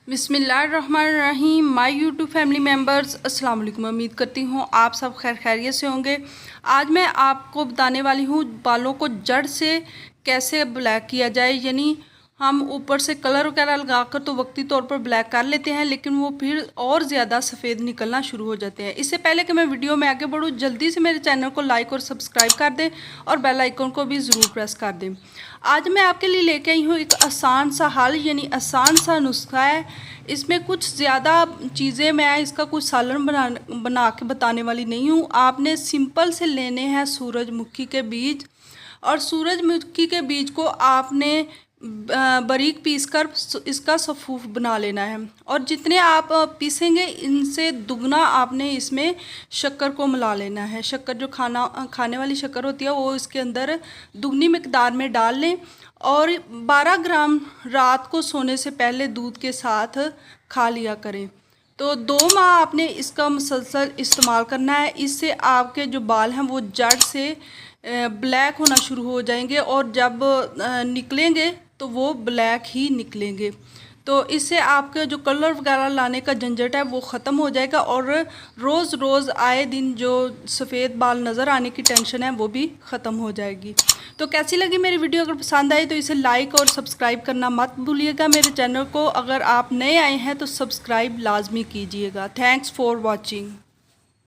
बिस्मिल्लाहिर्रहमानिर्रहीम। My YouTube family members, अस्सलाम वालेकुम। उम्मीद करती हूँ आप सब खैर खैरियत से होंगे। आज मैं आपको बताने वाली हूँ बालों को जड़ से कैसे ब्लैक किया जाए। यानी हम ऊपर से कलर वगैरह लगाकर तो वक्ती तौर पर ब्लैक कर लेते हैं, लेकिन वो फिर और ज़्यादा सफ़ेद निकलना शुरू हो जाते हैं। इससे पहले कि मैं वीडियो में आगे बढ़ूँ, जल्दी से मेरे चैनल को लाइक और सब्सक्राइब कर दें और बेल आइकन को भी ज़रूर प्रेस कर दें। आज मैं आपके लिए लेके आई हूँ एक आसान सा हल, यानी आसान सा नुस्खा है। इसमें कुछ ज़्यादा चीज़ें, मैं इसका कुछ सालन बना के बताने वाली नहीं हूँ। आपने सिंपल से लेने हैं सूरजमुखी के बीज, और सूरजमुखी के बीज को आपने बारीक पीसकर इसका सफ़ूफ बना लेना है। और जितने आप पीसेंगे इनसे दुगना आपने इसमें शक्कर को मिला लेना है। शक्कर जो खाने वाली शक्कर होती है वो इसके अंदर दुगनी मिकदार में डाल लें, और 12 ग्राम रात को सोने से पहले दूध के साथ खा लिया करें। तो 2 माह आपने इसका मुसलसल इस्तेमाल करना है। इससे आपके जो बाल हैं वो जड़ से ब्लैक होना शुरू हो जाएंगे, और जब निकलेंगे तो वो ब्लैक ही निकलेंगे। तो इससे आपके जो कलर वगैरह लाने का झंझट है वो ख़त्म हो जाएगा, और रोज़ रोज़ आए दिन जो सफ़ेद बाल नज़र आने की टेंशन है वो भी ख़त्म हो जाएगी। तो कैसी लगी मेरी वीडियो? अगर पसंद आई तो इसे लाइक और सब्सक्राइब करना मत भूलिएगा। मेरे चैनल को अगर आप नए आए हैं तो सब्सक्राइब लाजमी कीजिएगा। Thanks for watching.